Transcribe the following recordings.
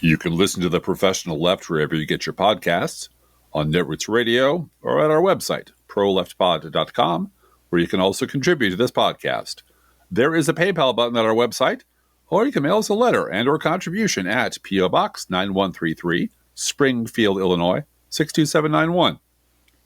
You can listen to The Professional Left wherever you get your podcasts, on Netroots Radio, or at our website, proleftpod.com, where you can also contribute to this podcast. There is a PayPal button at our website, or you can mail us a letter and or contribution at P.O. Box 9133, Springfield, Illinois, 62791.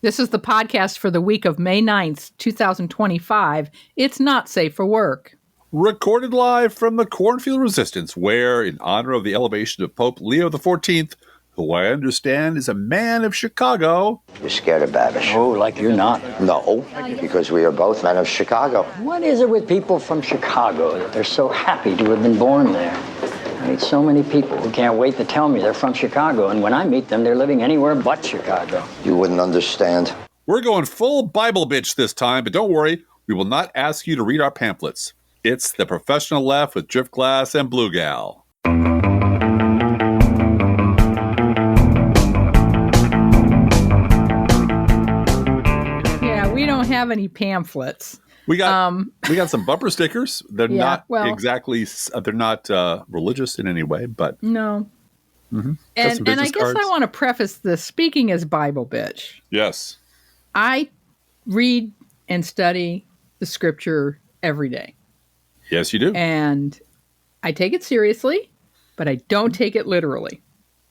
This is the podcast for the week of May 9th, 2025. It's not safe for work. Recorded live from the Cornfield Resistance, where, in honor of the elevation of Pope Leo XIV, who I understand is a man of Chicago. You're scared of Babish. Oh, like you're not. No, because we are both men of Chicago. What is it with people from Chicago that they're so happy to have been born there? I meet so many people who can't wait to tell me they're from Chicago, and when I meet them, they're living anywhere but Chicago. You wouldn't understand. We're going full Bible bitch this time, but don't worry, we will not ask you to read our pamphlets. It's The Professional Left with Driftglass and Blue Gal. Yeah, we don't have any pamphlets. We got some bumper stickers. They're not exactly, they're not religious in any way, but no. Mm-hmm. And I guess I want to preface this, speaking as Bible bitch. Yes. I read and study the scripture every day. Yes, you do. And I take it seriously, but I don't take it literally.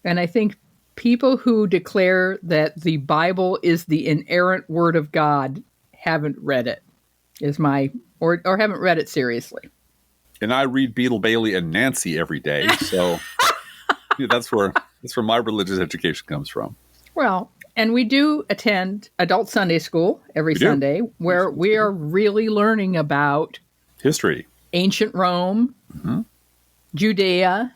And I think people who declare that the Bible is the inerrant word of God haven't read it, or haven't read it seriously. And I read Beetle Bailey and Nancy every day, so that's where my religious education comes from. Well, and we do attend adult Sunday school every Sunday, where we are really learning about history. Ancient Rome, Judea,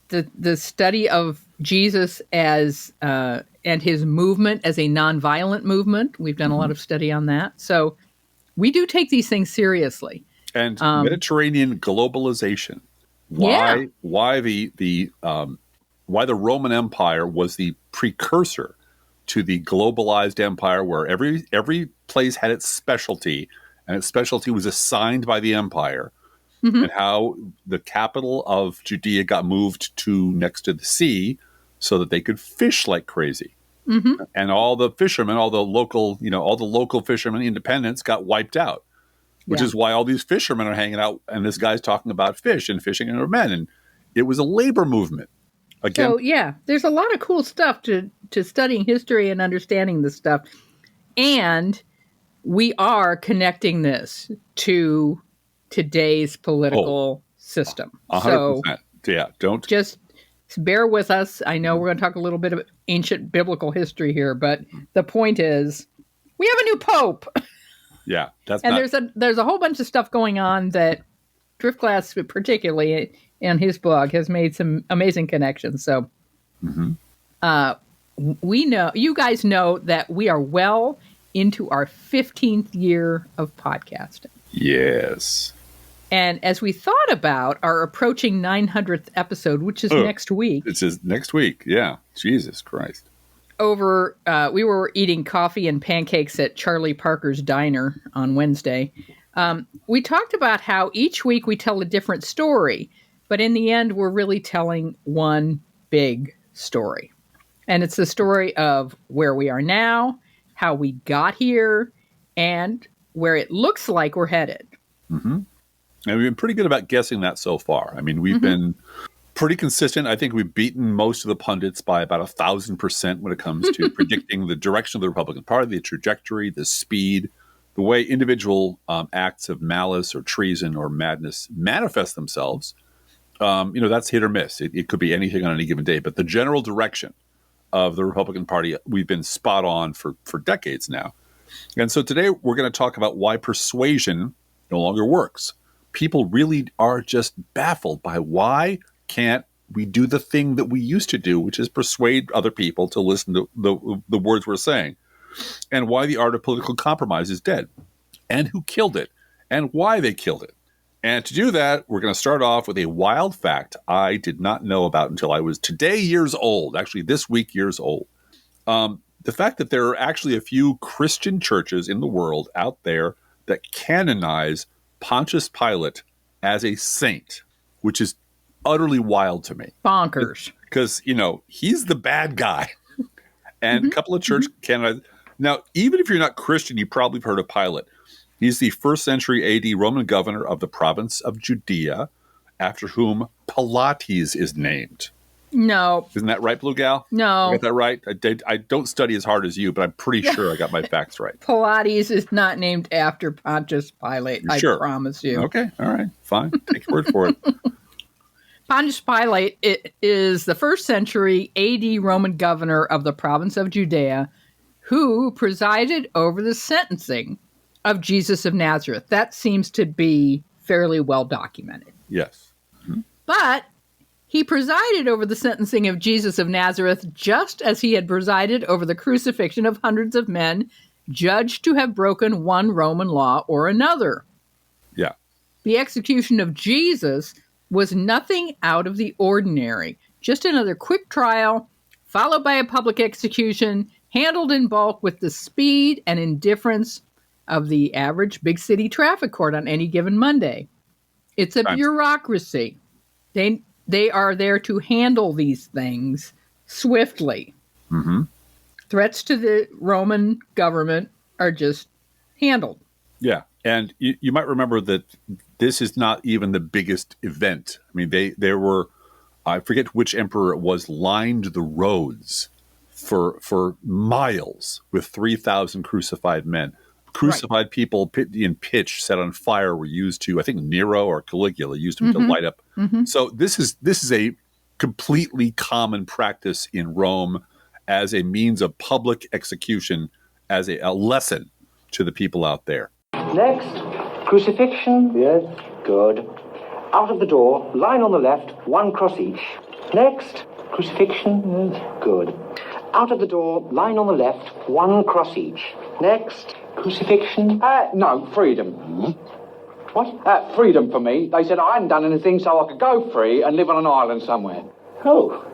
the study of Jesus as and his movement as a nonviolent movement. We've done a lot of study on that. So we do take these things seriously. And Mediterranean globalization. Why the Roman Empire was the precursor to the globalized empire, where every place had its specialty, and its specialty was assigned by the empire. Mm-hmm. And how the capital of Judea got moved to next to the sea so that they could fish like crazy. Mm-hmm. And all the fishermen, all the local fishermen, independents got wiped out, which is why all these fishermen are hanging out. And this guy's talking about fish and fishing and men. And it was a labor movement. Again, so, there's a lot of cool stuff to studying history and understanding this stuff. And we are connecting this to today's political system. 100%. So don't just bear with us. I know we're going to talk a little bit of ancient biblical history here, but the point is we have a new pope. Yeah, there's a whole bunch of stuff going on that Driftglass, particularly in his blog, has made some amazing connections. So we know, you guys know that we are well into our 15th year of podcasting. Yes. And as we thought about our approaching 900th episode, which is next week. It's next week. Yeah. Jesus Christ. We were eating coffee and pancakes at Charlie Parker's Diner on Wednesday. We talked about how each week we tell a different story, but in the end, we're really telling one big story. And it's the story of where we are now, how we got here, and where it looks like we're headed. Mm-hmm. And we've been pretty good about guessing that so far. I mean, we've been pretty consistent. I think we've beaten most of the pundits by about 1,000% when it comes to predicting the direction of the Republican Party, the trajectory, the speed, the way individual acts of malice or treason or madness manifest themselves. That's hit or miss. It could be anything on any given day. But the general direction of the Republican Party, we've been spot on for decades now. And so today we're going to talk about why persuasion no longer works. People really are just baffled by why can't we do the thing that we used to do, which is persuade other people to listen to the words we're saying, and why the art of political compromise is dead, and who killed it, and why they killed it. And to do that, we're going to start off with a wild fact I did not know about until I was today years old, actually this week years old. The fact that there are actually a few Christian churches in the world out there that canonize Pontius Pilate as a saint, which is utterly wild to me. Bonkers. Because, he's the bad guy. And a couple of church candidates. Now, even if you're not Christian, you probably have heard of Pilate. He's the 1st century AD Roman governor of the province of Judea, after whom Pilates is named. No. Isn't that right, Blue Gal? No. I got that right? I don't study as hard as you, but I'm pretty sure I got my facts right. Pilates is not named after Pontius Pilate, I promise you. Okay, all right, fine. Take your word for it. Pontius Pilate is the 1st century AD Roman governor of the province of Judea who presided over the sentencing of Jesus of Nazareth. That seems to be fairly well documented. Yes. Mm-hmm. But he presided over the sentencing of Jesus of Nazareth just as he had presided over the crucifixion of hundreds of men judged to have broken one Roman law or another. Yeah. The execution of Jesus was nothing out of the ordinary, just another quick trial, followed by a public execution, handled in bulk with the speed and indifference of the average big city traffic court on any given Monday. It's a bureaucracy. They are there to handle these things swiftly. Mm-hmm. Threats to the Roman government are just handled. Yeah. And you might remember that this is not even the biggest event. I mean, there were, I forget which emperor it was, lined the roads for miles with 3,000 crucified men. Crucified people in pitch set on fire were used to, I think Nero or Caligula used them to light up. Mm-hmm. So this is a completely common practice in Rome as a means of public execution, as a lesson to the people out there. Next, crucifixion. Yes, good. Out of the door, line on the left, one cross each. Next, crucifixion. Yes, good. Out of the door, line on the left, one cross each. Next, crucifixion. No, freedom. What? Freedom for me. They said I hadn't done anything, so I could go free and live on an island somewhere. Oh,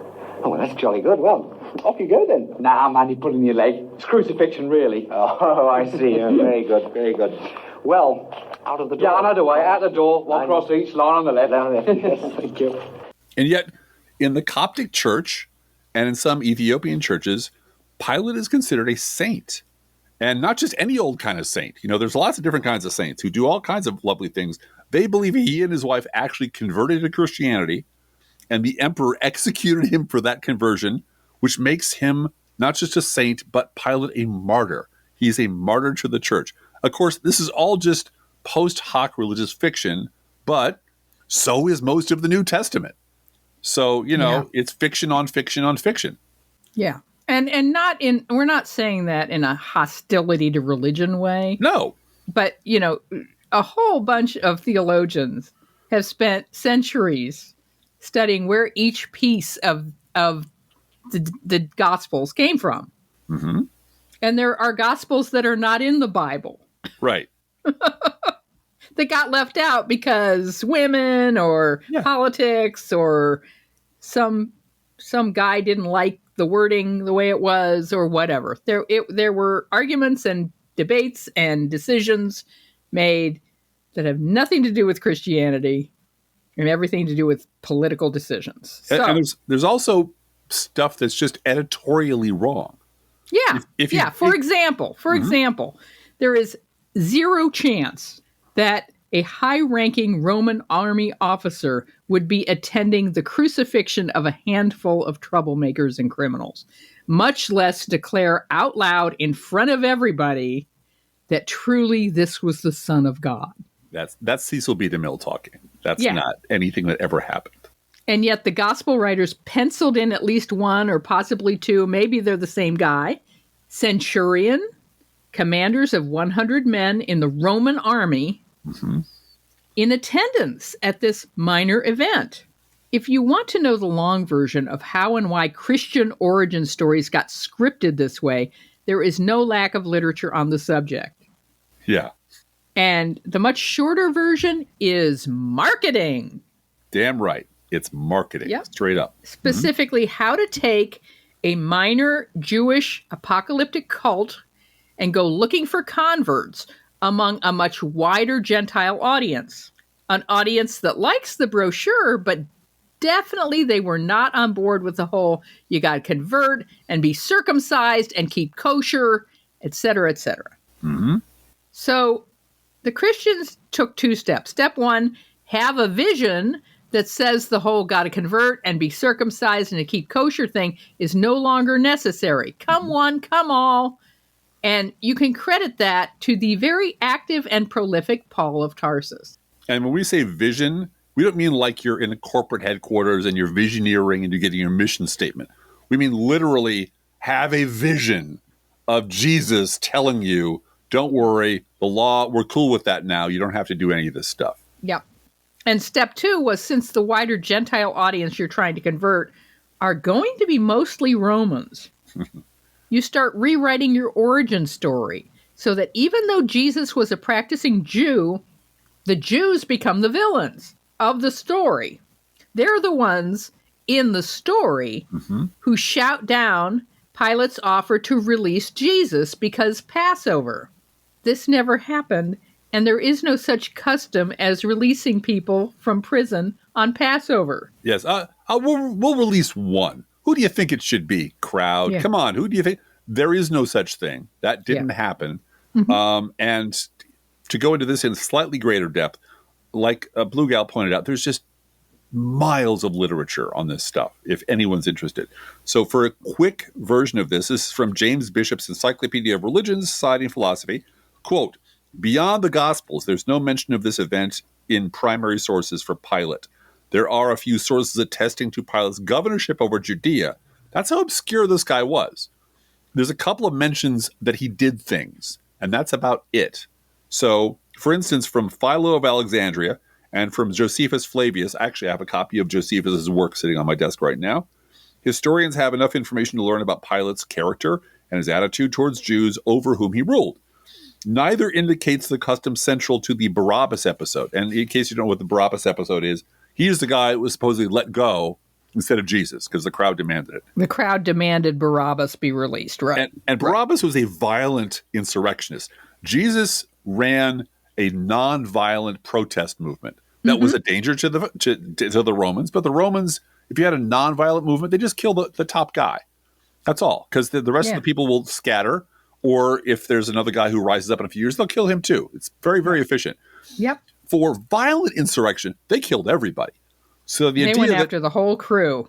well, that's jolly good. Well, off you go then. Nah, man, you're pulling your leg. It's crucifixion, really. Oh, I see. Very good, very good. Well, out of the door. Yeah, I know the way. Out the door, one cross each, line on the left. Yes, thank you. And yet, in the Coptic church and in some Ethiopian churches, Pilate is considered a saint. And not just any old kind of saint. There's lots of different kinds of saints who do all kinds of lovely things. They believe he and his wife actually converted to Christianity, and the emperor executed him for that conversion, which makes him not just a saint, but Pilate a martyr. He's a martyr to the church. Of course, this is all just post hoc religious fiction, but so is most of the New Testament. So, It's fiction on fiction on fiction. Yeah. And we're not saying that in a hostility to religion way. No. But, a whole bunch of theologians have spent centuries studying where each piece of the Gospels came from. Mm-hmm. And there are Gospels that are not in the Bible. Right. That got left out because women or politics or some guy didn't like the wording the way it was or whatever. There were arguments and debates and decisions made that have nothing to do with Christianity and everything to do with political decisions. So, and there's also stuff that's just editorially wrong. Yeah. For example, there is zero chance that a high-ranking Roman army officer would be attending the crucifixion of a handful of troublemakers and criminals, much less declare out loud in front of everybody that truly this was the Son of God. That's Cecil B. DeMille talking. That's not anything that ever happened. And yet the gospel writers penciled in at least one or possibly two, maybe they're the same guy, centurion, commanders of 100 men in the Roman army, in attendance at this minor event. If you want to know the long version of how and why Christian origin stories got scripted this way, there is no lack of literature on the subject. Yeah. And the much shorter version is marketing. Damn right. It's marketing. Yep. Straight up. Specifically, how to take a minor Jewish apocalyptic cult and go looking for converts among a much wider Gentile audience. An audience that likes the brochure but definitely they were not on board with the whole you got to convert and be circumcised and keep kosher, etc., etc. Mm-hmm. So the Christians took 2 steps. Step 1, have a vision that says the whole got to convert and be circumcised and to keep kosher thing is no longer necessary. Come one, come all. And you can credit that to the very active and prolific Paul of Tarsus. And when we say vision, we don't mean like you're in a corporate headquarters and you're visioneering and you're getting your mission statement. We mean literally have a vision of Jesus telling you, don't worry, the law, we're cool with that now. You don't have to do any of this stuff. Yep. And step 2 was, since the wider Gentile audience you're trying to convert are going to be mostly Romans, you start rewriting your origin story so that even though Jesus was a practicing Jew, the Jews become the villains of the story. They're the ones in the story who shout down Pilate's offer to release Jesus because Passover. This never happened, and there is no such custom as releasing people from prison on Passover. Yes, we'll release one. Who do you think it should be, crowd? Yeah. Come on, who do you think? There is no such thing. That didn't happen. And to go into this in slightly greater depth, like Blue Gal pointed out, there's just miles of literature on this stuff, if anyone's interested. So for a quick version of this is from James Bishop's Encyclopedia of Religion, Society, and Philosophy. Quote, beyond the Gospels, there's no mention of this event in primary sources for Pilate. There are a few sources attesting to Pilate's governorship over Judea. That's how obscure this guy was. There's a couple of mentions that he did things, and that's about it. So, for instance, from Philo of Alexandria and from Josephus Flavius, actually I have a copy of Josephus' work sitting on my desk right now, historians have enough information to learn about Pilate's character and his attitude towards Jews over whom he ruled. Neither indicates the custom central to the Barabbas episode. And in case you don't know what the Barabbas episode is, he's the guy who was supposedly let go instead of Jesus because the crowd demanded it. The crowd demanded Barabbas be released, right? And Barabbas was a violent insurrectionist. Jesus ran a nonviolent protest movement that was a danger to the Romans. But the Romans, if you had a nonviolent movement, they just kill the top guy. That's all. Because the rest of the people will scatter. Or if there's another guy who rises up in a few years, they'll kill him too. It's very, very efficient. Yep. For violent insurrection, they killed everybody. So they went after the whole crew.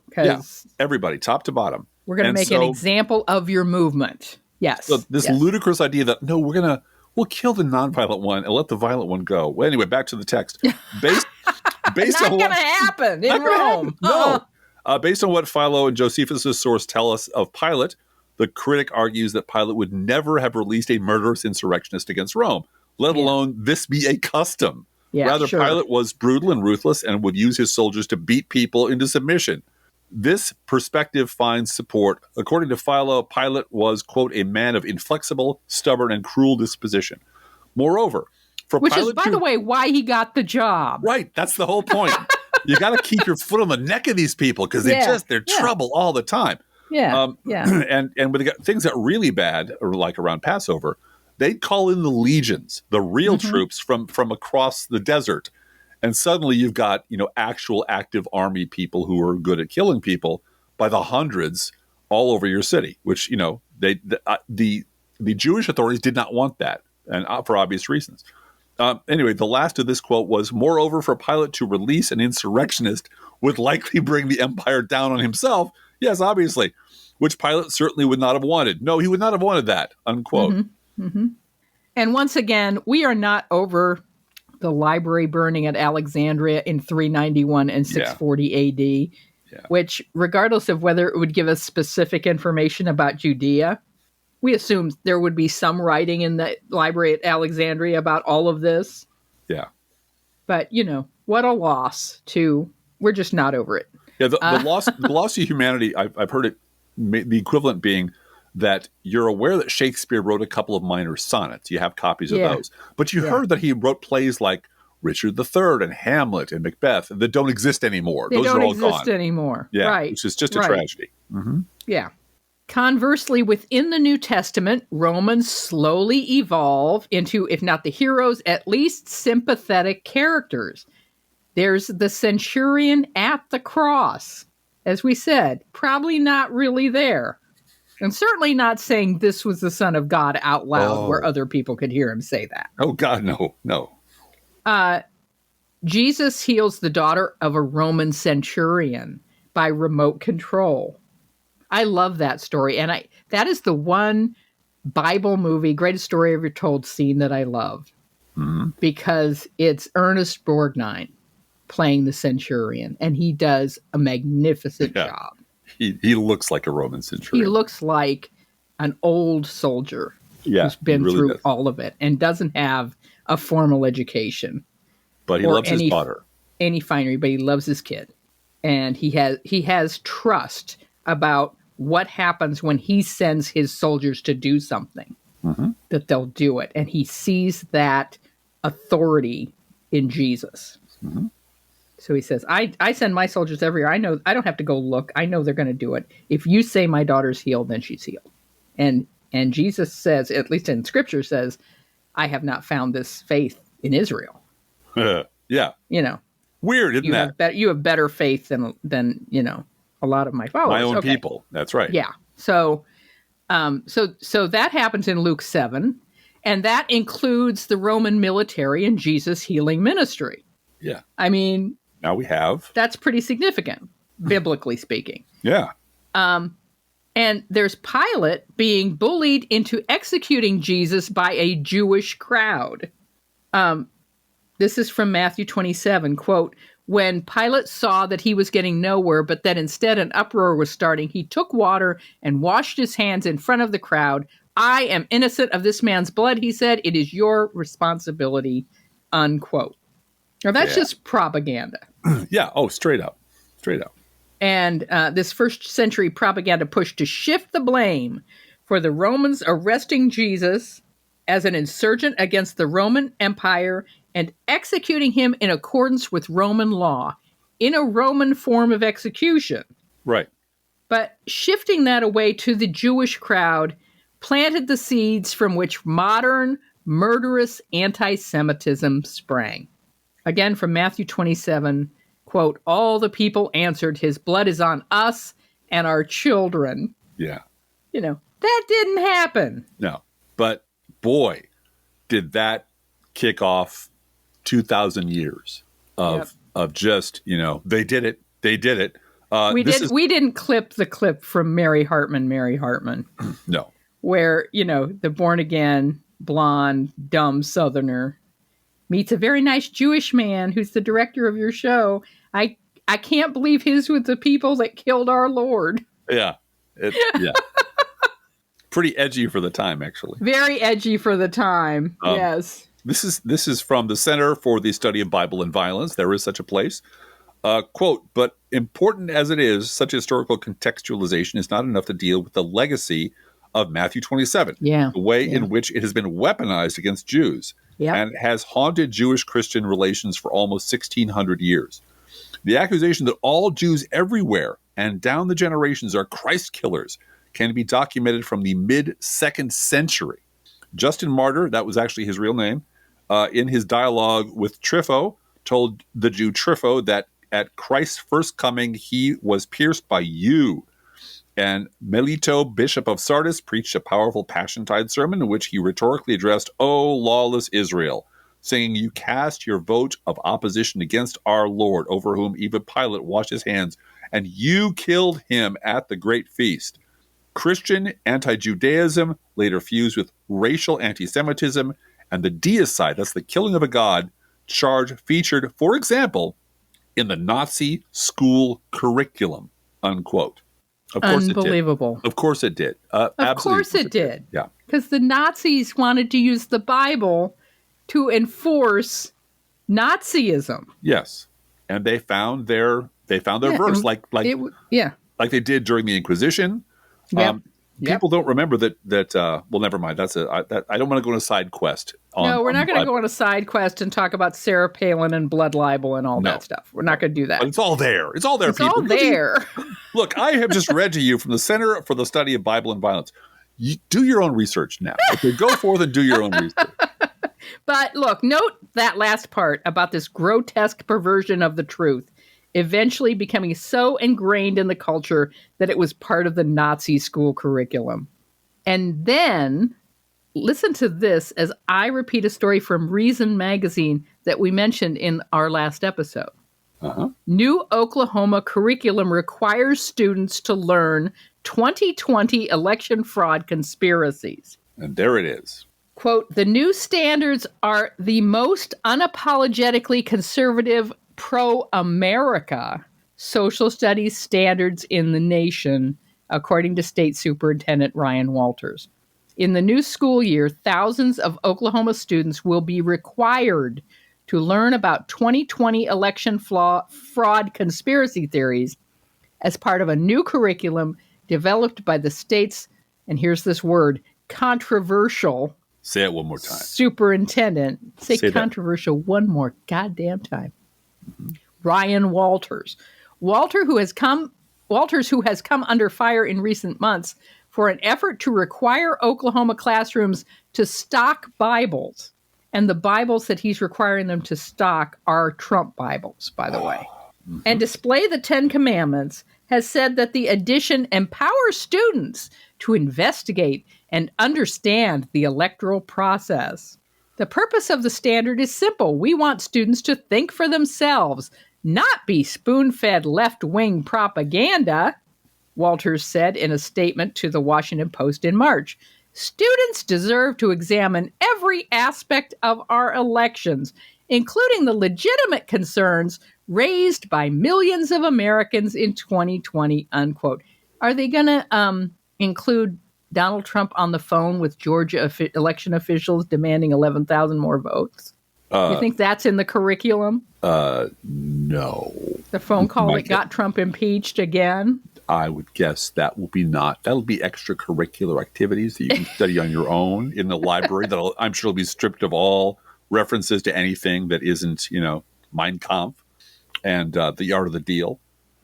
Everybody, top to bottom. We're going to make an example of your movement. Yes. So this ludicrous idea that, no, we'll kill the nonviolent one and let the violent one go. Well, anyway, back to the text. Based not going to happen in Rome. No. Based on what Philo and Josephus' source tell us of Pilate, the critic argues that Pilate would never have released a murderous insurrectionist against Rome, let alone this be a custom. Yeah, Rather, Pilate was brutal and ruthless and would use his soldiers to beat people into submission. This perspective finds support. According to Philo, Pilate was, quote, a man of inflexible, stubborn, and cruel disposition. Moreover, Which Pilate is, by the way, why he got the job. Right. That's the whole point. You got to keep your foot on the neck of these people because they're trouble all the time. And when they got things that really bad, or like around Passover, they'd call in the legions, the real troops from across the desert. And suddenly you've got, actual active army people who are good at killing people by the hundreds all over your city, which, the Jewish authorities did not want that, and for obvious reasons. Anyway, the last of this quote was, moreover, for Pilate to release an insurrectionist would likely bring the empire down on himself. Yes, obviously, which Pilate certainly would not have wanted. No, he would not have wanted that, unquote. And once again, we are not over the library burning at Alexandria in 391 and 640 AD, which, regardless of whether it would give us specific information about Judea, we assumed there would be some writing in the library at Alexandria about all of this. Yeah. But, what a loss we're just not over it. Yeah, the loss to humanity, I've heard it, the equivalent being that you're aware that Shakespeare wrote a couple of minor sonnets. You have copies of those. But you heard that he wrote plays like Richard III and Hamlet and Macbeth that don't exist anymore. Those are all gone. They don't exist anymore. Yeah, right. Which is just a tragedy. Yeah. Conversely, within the New Testament, Romans slowly evolve into, if not the heroes, at least sympathetic characters. There's the centurion at the cross. As we said, probably not really there. And certainly not saying this was the Son of God out loud where other people could hear him say that. Oh, God, no. Jesus heals the daughter of a Roman centurion by remote control. I love that story. And that is the one Bible movie, greatest story ever told scene that I love. Because it's Ernest Borgnine playing the centurion. And he does a magnificent job. He looks like a Roman centurion. He looks like an old soldier who's been really through does. all of it and doesn't have a formal education. But he loves his daughter. Any finery, but he loves his kid. And he has trust about what happens when he sends his soldiers to do something, that they'll do it. And he sees that authority in Jesus. So he says, I send my soldiers every year. I know I don't have to go look. I know they're going to do it. If you say my daughter's healed, then she's healed. And Jesus says, at least in Scripture says, I have not found this faith in Israel. Yeah. You know, Weird, isn't that? you have better faith than you know a lot of my followers. My own people. That's right. Yeah. So that happens in Luke 7, and that includes the Roman military and Jesus' healing ministry. Yeah. I mean, Now we have. that's pretty significant, biblically speaking. Yeah. And there's Pilate being bullied into executing Jesus by a Jewish crowd. This is from Matthew 27, quote, when Pilate saw that he was getting nowhere, but that instead an uproar was starting, he took water and washed his hands in front of the crowd. I am innocent of this man's blood, he said. It is your responsibility, unquote. Now, that's just propaganda. Yeah. Oh, straight up. Straight up. And this first century propaganda push to shift the blame for the Romans arresting Jesus as an insurgent against the Roman Empire and executing him in accordance with Roman law, in a Roman form of execution. Right. But shifting that away to the Jewish crowd planted the seeds from which modern, murderous anti-Semitism sprang. Again, from Matthew 27, quote, all the people answered, his blood is on us and our children. Yeah. You know, that didn't happen. No. But boy, did that kick off 2,000 years of just, you know, they did it. They did it. We didn't clip the clip from Mary Hartman, No. where, you know, the born again, blonde, dumb Southerner meets a very nice Jewish man who's the director of your show. I can't believe he's with the people that killed our Lord. Yeah. Yeah. Pretty edgy for the time, actually. Very edgy for the time. Yes. This is from the Center for the Study of Bible and Violence. There is such a place. Quote, but important as it is, such historical contextualization is not enough to deal with the legacy of Matthew 27. Yeah. The way in which it has been weaponized against Jews. Yep. And has haunted Jewish-Christian relations for almost 1,600 years. The accusation that all Jews everywhere and down the generations are Christ killers can be documented from the mid-2nd century. Justin Martyr, that was actually his real name, in his dialogue with Trypho, told the Jew Trypho that at Christ's first coming, he was pierced by you. And Melito, bishop of Sardis, preached a powerful Passiontide sermon in which he rhetorically addressed, O lawless Israel, saying, you cast your vote of opposition against our Lord, over whom even Pilate washed his hands, and you killed him at the great feast. Christian anti-Judaism later fused with racial anti-Semitism, and the deicide, that's the killing of a god, charge featured, for example, in the Nazi school curriculum, unquote. Of course Unbelievable. It did. Of course it did. Of course it did. Yeah. Because the Nazis wanted to use the Bible to enforce Nazism. Yes. And they found their verse like they did during the Inquisition. Yep. People don't remember that well, never mind. I don't want to go on a side quest. No, we're not going to go on a side quest and talk about Sarah Palin and blood libel and all that stuff. We're not going to do that. But it's all there. It's all there, it's people. All there. Look, I have just read to you from the Center for the Study of Bible and Violence. You do your own research now. Okay, go forth and do your own research. But look, note that last part about this grotesque perversion of the truth, eventually becoming so ingrained in the culture that it was part of the Nazi school curriculum. And then, listen to this as I repeat a story from Reason magazine that we mentioned in our last episode. New Oklahoma curriculum requires students to learn 2020 election fraud conspiracies. And there it is. Quote, the new standards are the most unapologetically conservative pro-America social studies standards in the nation, according to State Superintendent Ryan Walters. In the new school year, thousands of Oklahoma students will be required to learn about 2020 election fraud conspiracy theories as part of a new curriculum developed by the state's, and here's this word, controversial. Say it one more time. Superintendent. Say controversial that. One more goddamn time. Ryan Walters. Walters, who has come under fire in recent months for an effort to require Oklahoma classrooms to stock Bibles. And the Bibles that he's requiring them to stock are Trump Bibles, by the way. And display the 10 Commandments, has said that the edition empowers students to investigate and understand the electoral process. The purpose of the standard is simple. We want students to think for themselves, not be spoon-fed left-wing propaganda, Walters said in a statement to the Washington Post in March. Students deserve to examine every aspect of our elections, including the legitimate concerns raised by millions of Americans in 2020, unquote. Are they going to include Donald Trump on the phone with Georgia election officials demanding 11,000 more votes? You think that's in the curriculum? No. The phone call that got Trump impeached again? I would guess that will be not. That'll be extracurricular activities that you can study on your own in the library. That I'm sure will be stripped of all references to anything that isn't, Mein Kampf and the art of the deal.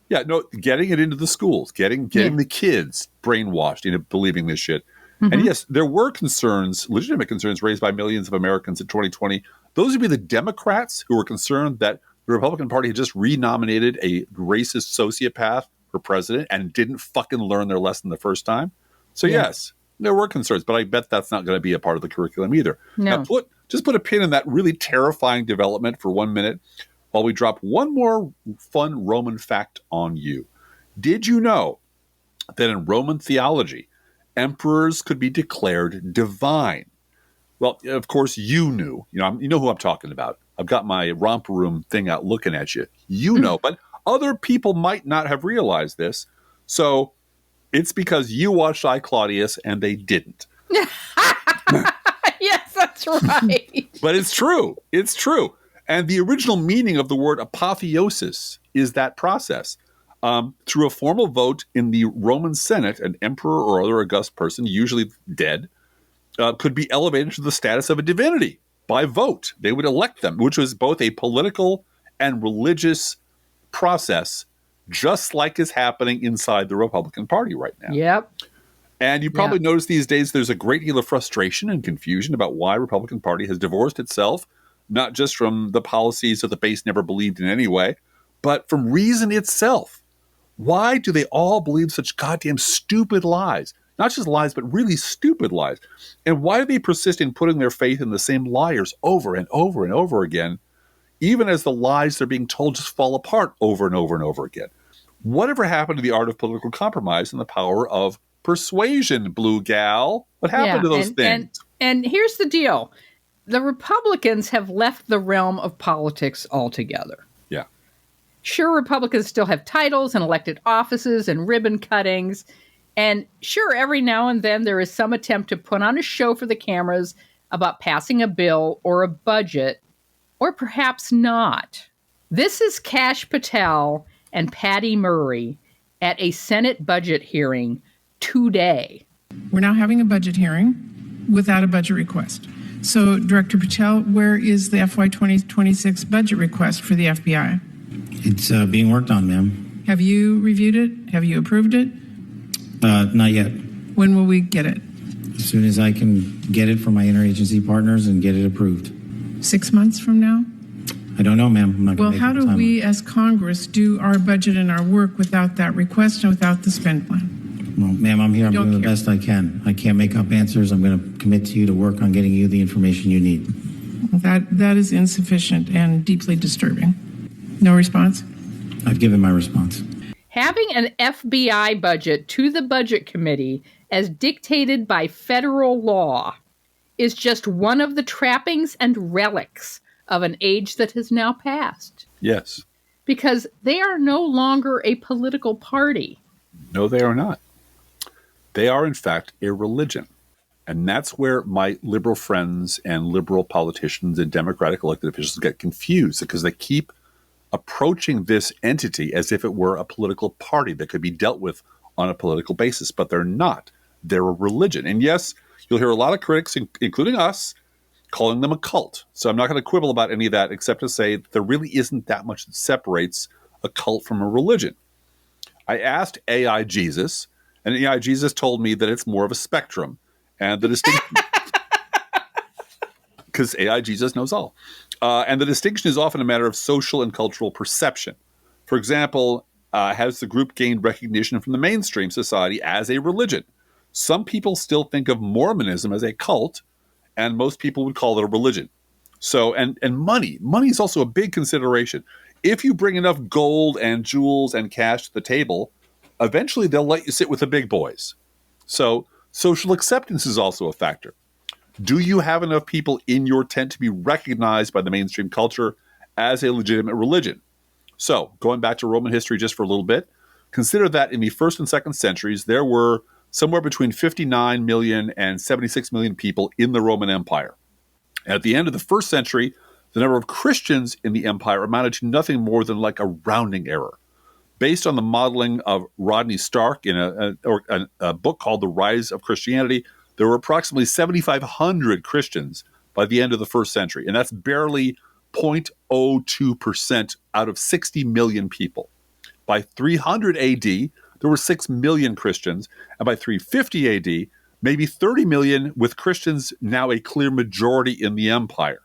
Yeah, no, getting it into the schools, getting the kids brainwashed into believing this shit. Mm-hmm. And yes, there were concerns, legitimate concerns raised by millions of Americans in 2020. Those would be the Democrats who were concerned that the Republican Party had just renominated a racist sociopath for president and didn't fucking learn their lesson the first time. So yes, there were concerns, but I bet that's not going to be a part of the curriculum either. No. Now just put a pin in that really terrifying development for 1 minute while we drop one more fun Roman fact on you. Did you know that in Roman theology, emperors could be declared divine? Well, of course, you knew. You know who I'm talking about. I've got my romper room thing out looking at you. You know, but other people might not have realized this. So it's because you watched I, Claudius, and they didn't. Yes, that's right. But it's true. It's true. And the original meaning of the word apotheosis is that process. Through a formal vote in the Roman Senate, an emperor or other august person, usually dead, could be elevated to the status of a divinity by vote. They would elect them, which was both a political and religious process, just like is happening inside the Republican Party right now. Yep. And you probably notice these days there's a great deal of frustration and confusion about why Republican Party has divorced itself, not just from the policies that the base never believed in anyway, but from reason itself. Why do they all believe such goddamn stupid lies? Not just lies, but really stupid lies. And why do they persist in putting their faith in the same liars over and over and over again, even as the lies they're being told just fall apart over and over and over again? Whatever happened to the art of political compromise and the power of persuasion, Blue Gal? What happened to those things? And here's the deal. The Republicans have left the realm of politics altogether. Yeah. Sure, Republicans still have titles and elected offices and ribbon cuttings. And sure, every now and then there is some attempt to put on a show for the cameras about passing a bill or a budget, or perhaps not. This is Kash Patel and Patty Murray at a Senate budget hearing today. We're now having a budget hearing without a budget request. So, Director Patel, where is the FY 2026 budget request for the FBI? It's being worked on, ma'am. Have you reviewed it? Have you approved it? Not yet. When will we get it? As soon as I can get it from my interagency partners and get it approved. 6 months from now? I don't know, ma'am. I'm not Well, going to how make do up a we timeline. as Congress do our budget and our work without that request and without the spend plan? Well, ma'am, I'm here. I'm don't doing the care. best I can. I can't make up answers. I'm going to commit to you to work on getting you the information you need. That is insufficient and deeply disturbing. No response? I've given my response. Having an FBI budget to the Budget Committee as dictated by federal law is just one of the trappings and relics of an age that has now passed. Yes. Because they are no longer a political party. No, they are not. They are, in fact, a religion. And that's where my liberal friends and liberal politicians and Democratic elected officials get confused, because they keep approaching this entity as if it were a political party that could be dealt with on a political basis. But they're not. They're a religion. And yes, you'll hear a lot of critics, including us, calling them a cult. So I'm not going to quibble about any of that, except to say that there really isn't that much that separates a cult from a religion. I asked AI Jesus, and AI Jesus told me that it's more of a spectrum, and the distinction, because AI Jesus knows all, and the distinction is often a matter of social and cultural perception. For example, has the group gained recognition from the mainstream society as a religion? Some people still think of Mormonism as a cult, and most people would call it a religion. So, and money is also a big consideration. If you bring enough gold and jewels and cash to the table, eventually they'll let you sit with the big boys. So social acceptance is also a factor. Do you have enough people in your tent to be recognized by the mainstream culture as a legitimate religion? So going back to Roman history just for a little bit, consider that in the 1st and 2nd centuries, there were somewhere between 59 million and 76 million people in the Roman Empire. At the end of the 1st century, the number of Christians in the empire amounted to nothing more than like a rounding error. Based on the modeling of Rodney Stark in a book called The Rise of Christianity, there were approximately 7,500 Christians by the end of the 1st century, and that's barely 0.02% out of 60 million people. By 300 AD, there were 6 million Christians, and by 350 AD, maybe 30 million, with Christians now a clear majority in the empire.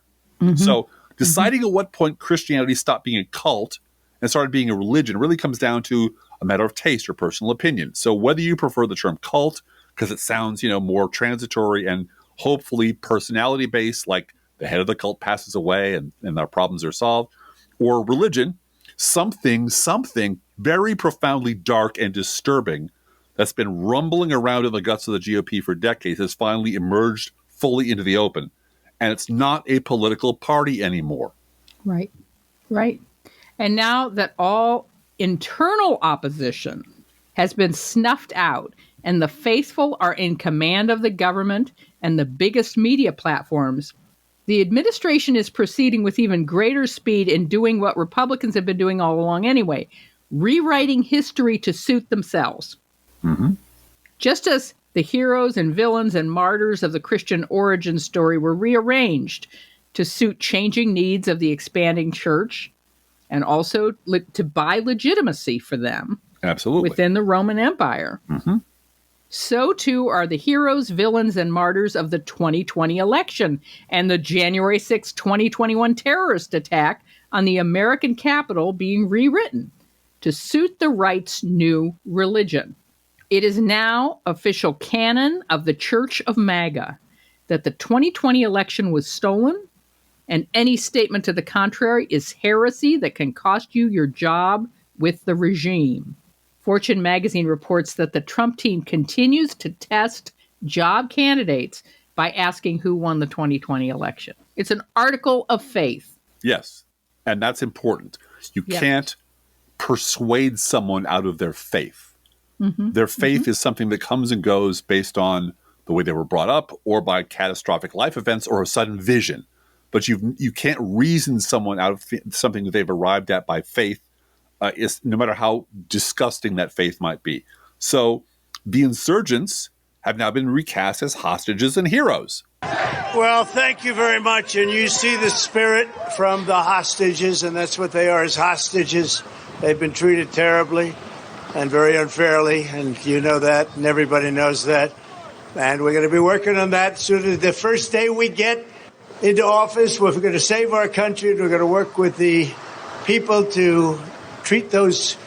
So deciding at what point Christianity stopped being a cult and started being a religion really comes down to a matter of taste or personal opinion. So whether you prefer the term cult, because it sounds, more transitory and hopefully personality-based, like the head of the cult passes away and our problems are solved, or religion, something very profoundly dark and disturbing that's been rumbling around in the guts of the GOP for decades has finally emerged fully into the open. And it's not a political party anymore. Right. And now that all internal opposition has been snuffed out and the faithful are in command of the government and the biggest media platforms, the administration is proceeding with even greater speed in doing what Republicans have been doing all along anyway, rewriting history to suit themselves. Just as the heroes and villains and martyrs of the Christian origin story were rearranged to suit changing needs of the expanding church and also to buy legitimacy for them. Absolutely. Within the Roman Empire. So too are the heroes, villains, and martyrs of the 2020 election and the January 6, 2021 terrorist attack on the American Capitol being rewritten to suit the right's new religion. It is now official canon of the Church of MAGA that the 2020 election was stolen, and any statement to the contrary is heresy that can cost you your job with the regime. Fortune magazine reports that the Trump team continues to test job candidates by asking who won the 2020 election. It's an article of faith. Yes, and that's important. You can't persuade someone out of their faith. Their faith is something that comes and goes based on the way they were brought up or by catastrophic life events or a sudden vision. But you can't reason someone out of something that they've arrived at by faith, is no matter how disgusting that faith might be. So the insurgents have now been recast as hostages and heroes. Well, thank you very much. And you see the spirit from the hostages, and that's what they are, as hostages. They've been treated terribly and very unfairly, and you know that, and everybody knows that. And we're going to be working on that soon. The first day we get into office, we're going to save our country. We're going to work with the people to treat those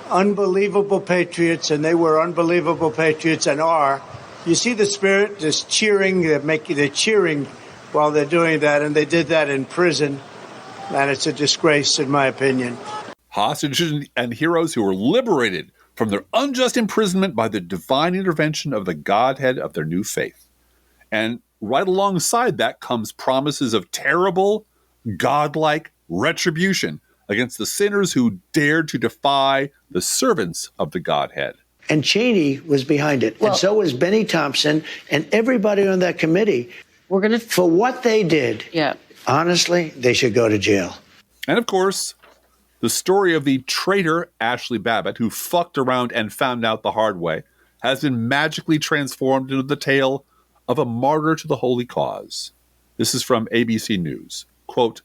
unbelievable patriots, and they were unbelievable patriots and are. You see the spirit just cheering, they're cheering while they're doing that, and they did that in prison, and it's a disgrace, in my opinion. Hostages and heroes who were liberated from their unjust imprisonment by the divine intervention of the Godhead of their new faith. And right alongside that comes promises of terrible, godlike retribution against the sinners who dared to defy the servants of the Godhead. And Cheney was behind it, and so was Benny Thompson and everybody on that committee. For what they did, honestly, they should go to jail. And of course, the story of the traitor Ashley Babbitt, who fucked around and found out the hard way, has been magically transformed into the tale of a martyr to the holy cause. This is from ABC News. Quote,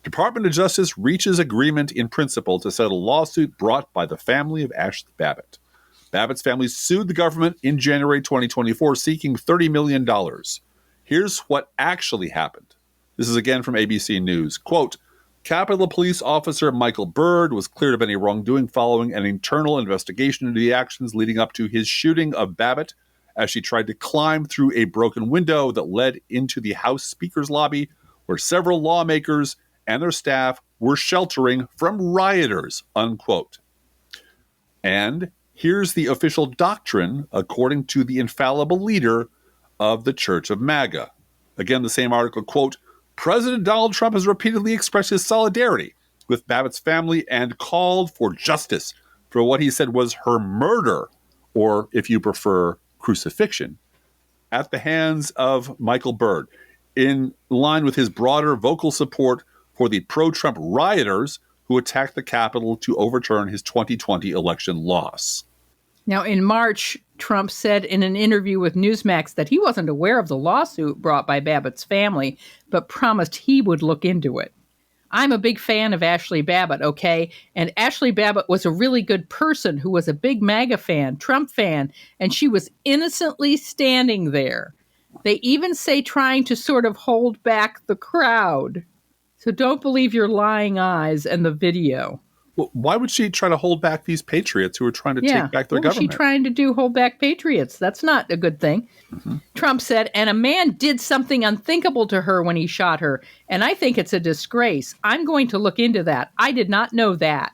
Department of Justice reaches agreement in principle to settle lawsuit brought by the family of Ashley Babbitt. Babbitt's family sued the government in January 2024, seeking $30 million. Here's what actually happened. This is again from ABC News. Quote, Capitol Police Officer Michael Byrd was cleared of any wrongdoing following an internal investigation into the actions leading up to his shooting of Babbitt as she tried to climb through a broken window that led into the House Speaker's lobby, where several lawmakers and their staff were sheltering from rioters, unquote. And here's the official doctrine according to the infallible leader of the Church of MAGA. Again, the same article, quote, President Donald Trump has repeatedly expressed his solidarity with Babbitt's family and called for justice for what he said was her murder, or if you prefer, crucifixion, at the hands of Michael Byrd, in line with his broader vocal support for the pro-Trump rioters who attacked the Capitol to overturn his 2020 election loss. Now, in March, Trump said in an interview with Newsmax that he wasn't aware of the lawsuit brought by Babbitt's family, but promised he would look into it. I'm a big fan of Ashley Babbitt, okay? And Ashley Babbitt was a really good person who was a big MAGA fan, Trump fan, and she was innocently standing there. They even say trying to sort of hold back the crowd. So don't believe your lying eyes and the video. Well, why would she try to hold back these patriots who are trying to take back their government? What was she trying to do, hold back patriots? That's not a good thing. Mm-hmm. Trump said, and a man did something unthinkable to her when he shot her, and I think it's a disgrace. I'm going to look into that. I did not know that,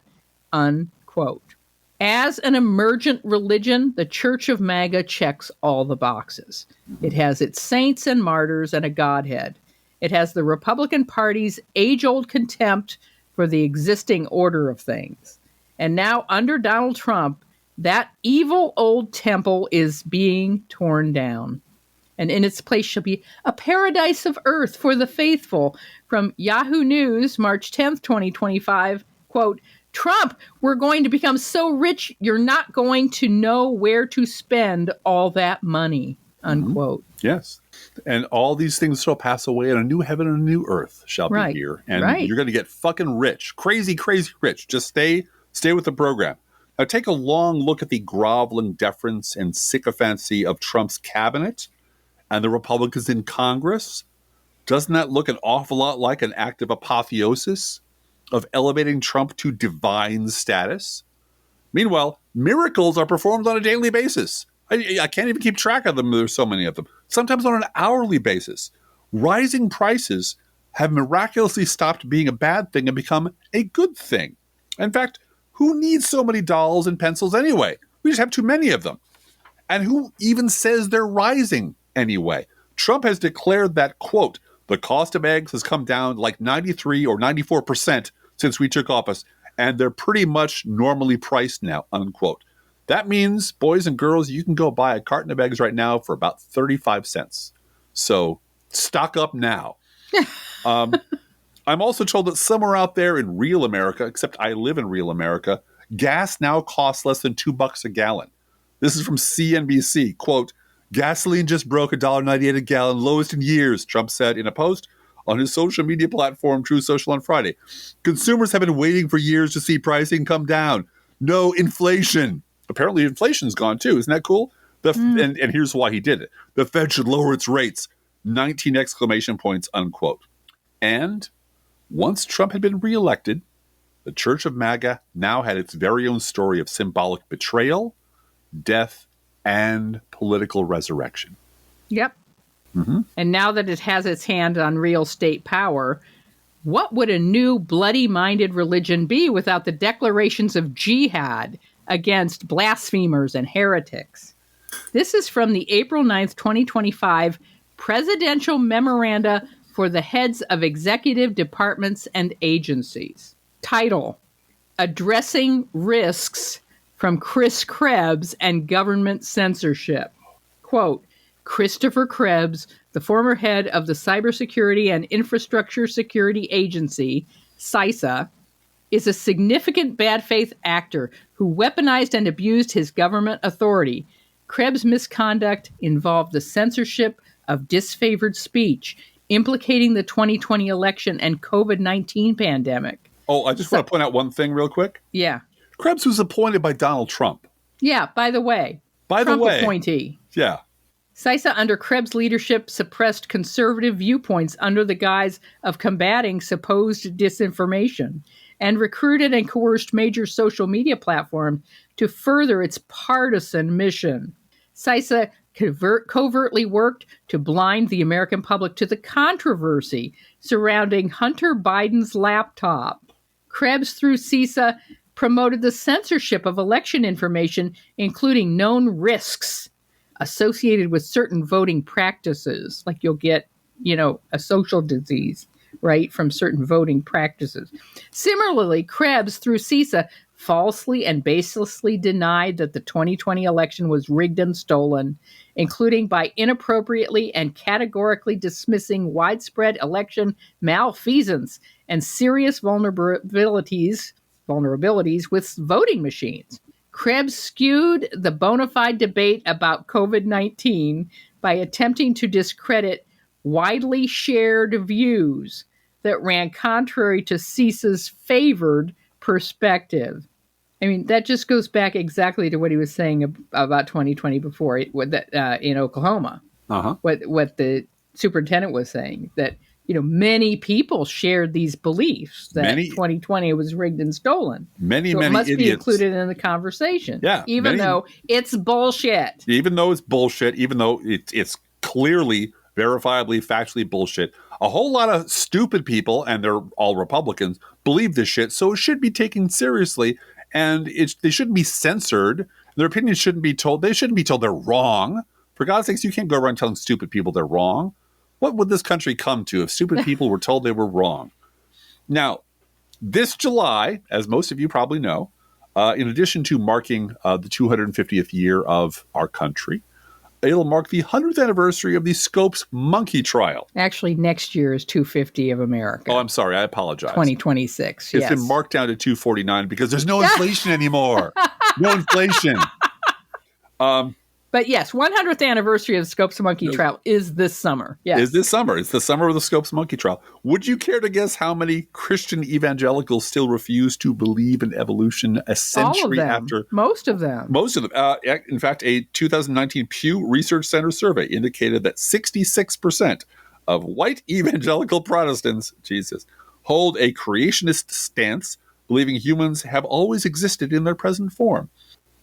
unquote. As an emergent religion, the Church of MAGA checks all the boxes. It has its saints and martyrs and a Godhead. It has the Republican Party's age-old contempt for the existing order of things. And now, under Donald Trump, that evil old temple is being torn down. And in its place shall be a paradise of earth for the faithful. From Yahoo News, March 10th, 2025, quote, Trump, we're going to become so rich, you're not going to know where to spend all that money, unquote. Mm-hmm. Yes. And all these things shall pass away, and a new heaven and a new earth shall be here. And you're going to get fucking rich. Crazy, crazy rich. Just stay with the program. Now take a long look at the groveling deference and sycophancy of Trump's cabinet and the Republicans in Congress. Doesn't that look an awful lot like an act of apotheosis, of elevating Trump to divine status? Meanwhile, miracles are performed on a daily basis. I can't even keep track of them. There's so many of them. Sometimes on an hourly basis. Rising prices have miraculously stopped being a bad thing and become a good thing. In fact, who needs so many dolls and pencils anyway? We just have too many of them. And who even says they're rising anyway? Trump has declared that, quote, the cost of eggs has come down like 93 or 94% since we took office, and they're pretty much normally priced now, unquote. That means, boys and girls, you can go buy a carton of eggs right now for about 35 cents. So stock up now. I'm also told that somewhere out there in real America, except I live in real America, gas now costs less than $2 a gallon. This is from CNBC. Quote, gasoline just broke $1.98 a gallon, lowest in years, Trump said in a post on his social media platform, Truth Social, on Friday. Consumers have been waiting for years to see pricing come down. No inflation. Apparently inflation's gone too. Isn't that cool? And here's why he did it. The Fed should lower its rates. 19 exclamation points, unquote. And once Trump had been reelected, the Church of MAGA now had its very own story of symbolic betrayal, death, and political resurrection. Yep. Mm-hmm. And now that it has its hand on real state power, what would a new bloody-minded religion be without the declarations of jihad against blasphemers and heretics? This is from the April 9th, 2025 Presidential Memoranda for the Heads of Executive Departments and Agencies. Title: Addressing Risks from Chris Krebs and Government Censorship. Quote, Christopher Krebs, the former head of the Cybersecurity and Infrastructure Security Agency, CISA, is a significant bad faith actor who weaponized and abused his government authority. Krebs' misconduct involved the censorship of disfavored speech, implicating the 2020 election and COVID-19 pandemic. Oh, I just want to point out one thing real quick. Yeah. Krebs was appointed by Donald Trump. Yeah, by the way. Trump appointee. Yeah. CISA, under Krebs' leadership, suppressed conservative viewpoints under the guise of combating supposed disinformation and recruited and coerced major social media platforms to further its partisan mission. CISA covertly worked to blind the American public to the controversy surrounding Hunter Biden's laptop. Krebs, through CISA, promoted the censorship of election information, including known risks associated with certain voting practices, like you'll get, a social disease, right, from certain voting practices. Similarly, Krebs, through CISA, falsely and baselessly denied that the 2020 election was rigged and stolen, including by inappropriately and categorically dismissing widespread election malfeasance and serious vulnerabilities with voting machines. Krebs skewed the bona fide debate about COVID-19 by attempting to discredit widely shared views that ran contrary to CISA's favored perspective. I mean, that just goes back exactly to what he was saying about 2020 before in Oklahoma. Uh-huh. What the superintendent was saying, that many people shared these beliefs that 2020 was rigged and stolen. Many it must idiots. Be included in the conversation. Yeah, even though it's bullshit. Even though it's bullshit, even though it's clearly, verifiably, factually bullshit. A whole lot of stupid people, and they're all Republicans, believe this shit, so it should be taken seriously, and they shouldn't be censored. Their opinions shouldn't be told. They shouldn't be told they're wrong. For God's sakes, you can't go around telling stupid people they're wrong. What would this country come to if stupid people were told they were wrong? Now, this July, as most of you probably know, in addition to marking the 250th year of our country, it'll mark the 100th anniversary of the Scopes monkey trial. Actually, next year is 250 of America. Oh, I'm sorry. I apologize. 2026, It's been marked down to 249 because there's no inflation anymore. No inflation. But yes, 100th anniversary of the Scopes monkey trial is this summer. Yes. Is this summer. It's the summer of the Scopes monkey trial. Would you care to guess how many Christian evangelicals still refuse to believe in evolution a century after? Most of them. Most of them. In fact, a 2019 Pew Research Center survey indicated that 66% of white evangelical Protestants, hold a creationist stance, believing humans have always existed in their present form.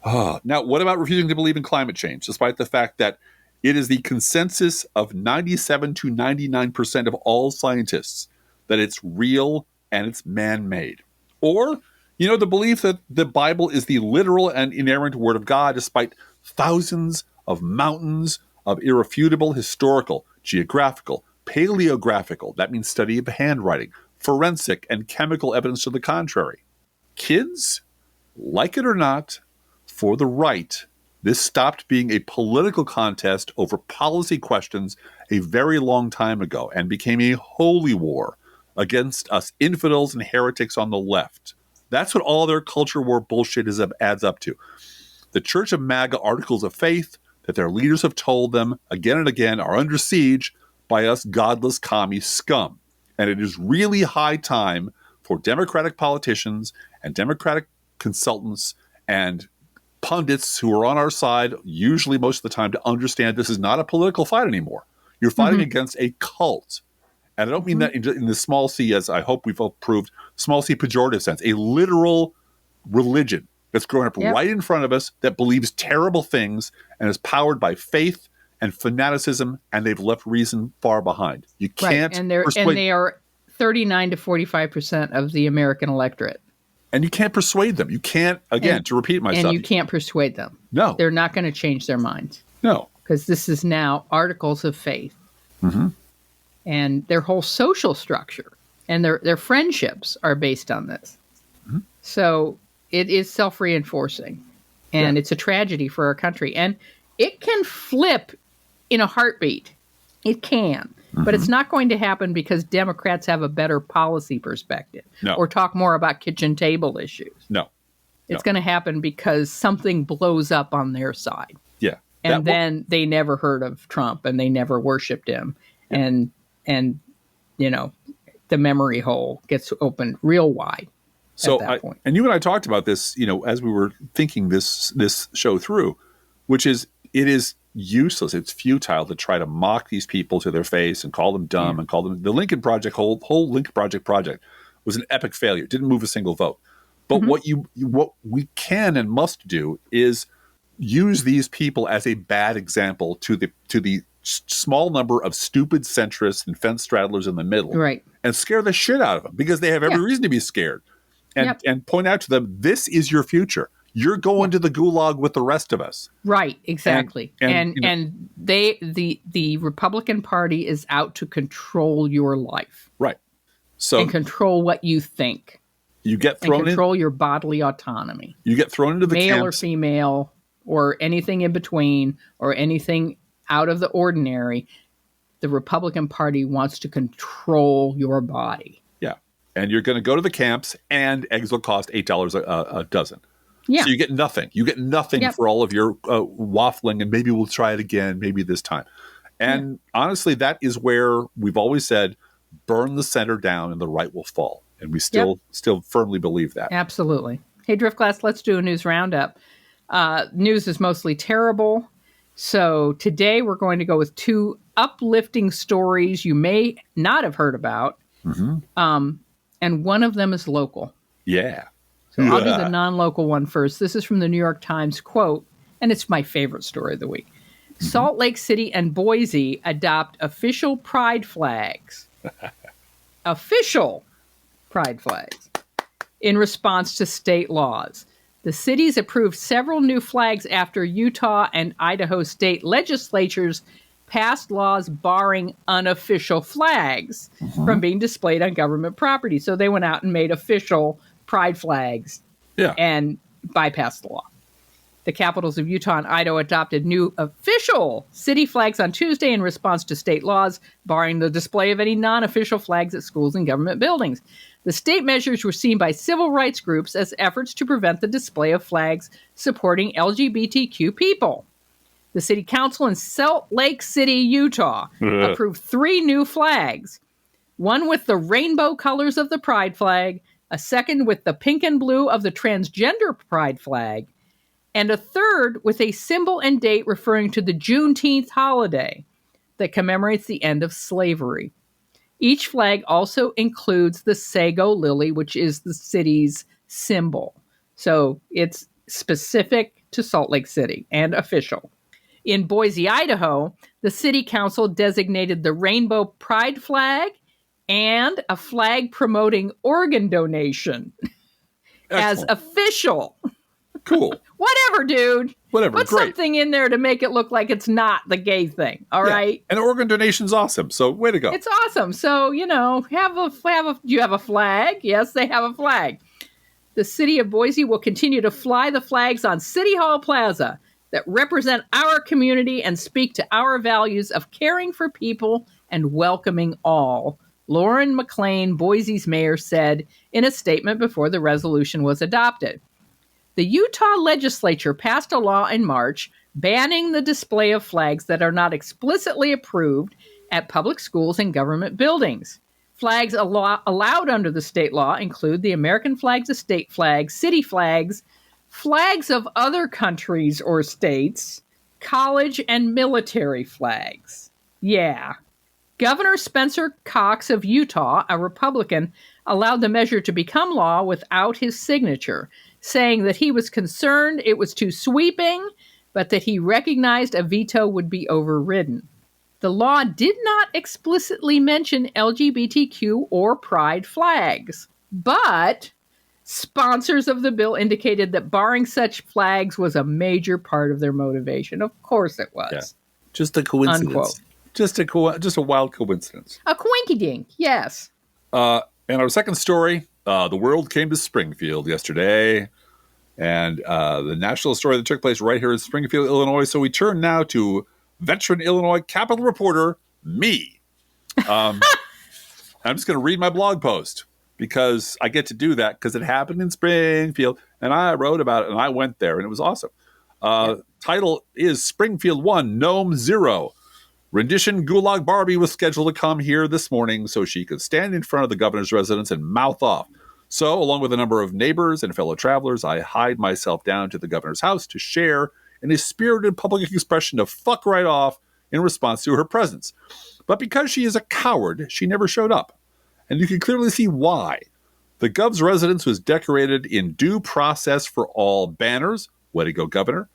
Now, what about refusing to believe in climate change, despite the fact that it is the consensus of 97 to 99% of all scientists that it's real and it's man-made? Or, the belief that the Bible is the literal and inerrant word of God, despite thousands of mountains of irrefutable historical, geographical, paleographical, that means study of handwriting, forensic, and chemical evidence to the contrary. Kids, like it or not, for the right, this stopped being a political contest over policy questions a very long time ago and became a holy war against us infidels and heretics on the left. That's what all their culture war bullshit adds up to. The Church of MAGA articles of faith that their leaders have told them again and again are under siege by us godless commie scum. And it is really high time for Democratic politicians and Democratic consultants and pundits who are on our side, usually most of the time, to understand this is not a political fight anymore. You're fighting against a cult. And I don't mean that in the small c, as I hope we've all proved, small c pejorative sense, a literal religion that's growing up right in front of us that believes terrible things and is powered by faith and fanaticism, and they've left reason far behind. You can't and they are 39 to 45% of the American electorate. And you can't persuade them. You can't, to repeat myself. And you can't persuade them. No. They're not going to change their minds. No. Because this is now articles of faith. Mm-hmm. And their whole social structure and their friendships are based on this. Mm-hmm. So it is self-reinforcing. And it's a tragedy for our country. And it can flip in a heartbeat. It can. But it's not going to happen because Democrats have a better policy perspective or talk more about kitchen table issues. No. It's going to happen because something blows up on their side. Yeah. And then they never heard of Trump and they never worshipped him. Yeah. And you know, the memory hole gets opened real wide at that point. And you and I talked about this, you know, as we were thinking this show through, which is it is useless. It's futile to try to mock these people to their face and call them dumb and call them the Lincoln Project. Whole Lincoln project was an epic failure. It didn't move a single vote. But what we can and must do is use these people as a bad example to the small number of stupid centrists and fence straddlers in the middle, right? And scare the shit out of them because they have every reason to be scared, and point out to them, this is your future. You're going to the gulag with the rest of us. Right, exactly. And you know, the Republican Party is out to control your life. Right. So and control what you think. You get thrown and control your bodily autonomy. You get thrown into the male camps. Or female or anything in between or anything out of the ordinary. The Republican Party wants to control your body. Yeah. And you're going to go to the camps and eggs will cost $8 a dozen. Yeah. So you get nothing. You get nothing for all of your waffling, and maybe we'll try it again, maybe this time. And honestly, that is where we've always said, burn the center down and the right will fall. And we still firmly believe that. Absolutely. Hey, Driftglass, let's do a news roundup. News is mostly terrible. So today we're going to go with 2 uplifting stories you may not have heard about. Mm-hmm. And one of them is local. Yeah. So I'll do the non-local one first. This is from the New York Times, quote, and it's my favorite story of the week. Mm-hmm. Salt Lake City and Boise adopt official pride flags. Official pride flags in response to state laws. The cities approved several new flags after Utah and Idaho state legislatures passed laws barring unofficial flags from being displayed on government property. So they went out and made official pride flags and bypassed the law. The capitals of Utah and Idaho adopted new official city flags on Tuesday in response to state laws barring the display of any non-official flags at schools and government buildings. The state measures were seen by civil rights groups as efforts to prevent the display of flags supporting LGBTQ people. The city council in Salt Lake City, Utah, approved 3 new flags, one with the rainbow colors of the pride flag, a second with the pink and blue of the transgender pride flag, and a third with a symbol and date referring to the Juneteenth holiday that commemorates the end of slavery. Each flag also includes the sago lily, which is the city's symbol. So it's specific to Salt Lake City and official. In Boise, Idaho, the city council designated the rainbow pride flag and a flag promoting organ donation as official. Cool. Whatever, dude. Whatever. Put something in there to make it look like it's not the gay thing. All right. And organ donation's awesome. So way to go. It's awesome. So, you know, do you have a flag? Yes, they have a flag. The city of Boise will continue to fly the flags on City Hall Plaza that represent our community and speak to our values of caring for people and welcoming all. Lauren McLean, Boise's mayor, said in a statement before the resolution was adopted. The Utah legislature passed a law in March banning the display of flags that are not explicitly approved at public schools and government buildings. Flags allowed under the state law include the American flag, the state flag, city flags, flags of other countries or states, college and military flags. Yeah. Governor Spencer Cox of Utah, a Republican, allowed the measure to become law without his signature, saying that he was concerned it was too sweeping, but that he recognized a veto would be overridden. The law did not explicitly mention LGBTQ or pride flags, but sponsors of the bill indicated that barring such flags was a major part of their motivation. Of course it was. Yeah. Just a coincidence. Unquote. Just a wild coincidence. A coinky-dink, yes. And our second story, the world came to Springfield yesterday, and the national story that took place right here in Springfield, Illinois. So we turn now to veteran Illinois Capitol reporter, me. I'm just going to read my blog post because I get to do that because it happened in Springfield, and I wrote about it, and I went there, and it was awesome. Title is Springfield 1, Gnome 0. Rendition Gulag Barbie was scheduled to come here this morning so she could stand in front of the governor's residence and mouth off. So, along with a number of neighbors and fellow travelers, I hied myself down to the governor's house to share in a spirited public expression of fuck right off in response to her presence. But because she is a coward, she never showed up. And you can clearly see why. The gov's residence was decorated in due process for all banners, way to go, governor.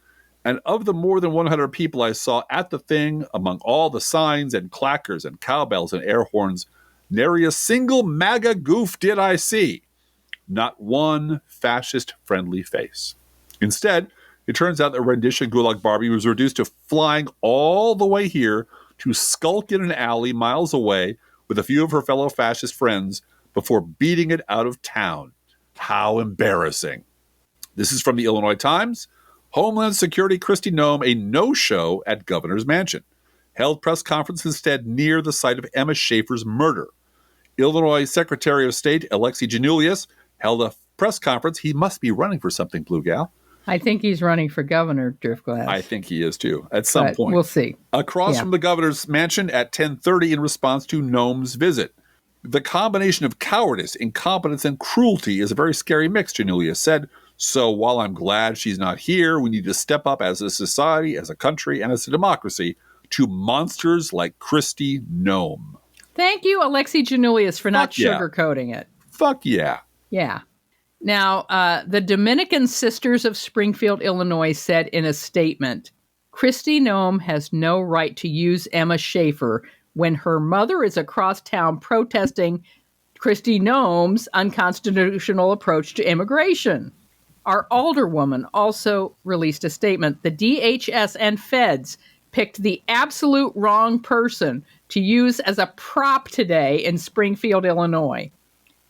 And of the more than 100 people I saw at the thing, among all the signs and clackers and cowbells and air horns, nary a single MAGA goof did I see. Not one fascist-friendly face. Instead, it turns out that rendition Gulag Barbie was reduced to flying all the way here to skulk in an alley miles away with a few of her fellow fascist friends before beating it out of town. How embarrassing. This is from the Illinois Times. Homeland Security Kristi Gnome, a no-show at Governor's Mansion. Held press conference instead near the site of Emma Schaefer's murder. Illinois Secretary of State Alexei Janulius held a press conference. He must be running for something, Blue Gal. I think he's running for governor, Driftglass. I think he is, too, at some point. We'll see. Across from the governor's mansion at 10:30 in response to Gnome's visit. The combination of cowardice, incompetence, and cruelty is a very scary mix, Janulius said. So while I'm glad she's not here, we need to step up as a society, as a country, and as a democracy to monsters like Kristi Gnome. Thank you, Alexei Janulius, for not sugarcoating it. Fuck yeah. Yeah. Now, the Dominican Sisters of Springfield, Illinois said in a statement, Kristi Gnome has no right to use Emma Schaefer when her mother is across town protesting Kristi Gnome's unconstitutional approach to immigration. Our alderwoman also released a statement. The DHS and feds picked the absolute wrong person to use as a prop today in Springfield, Illinois.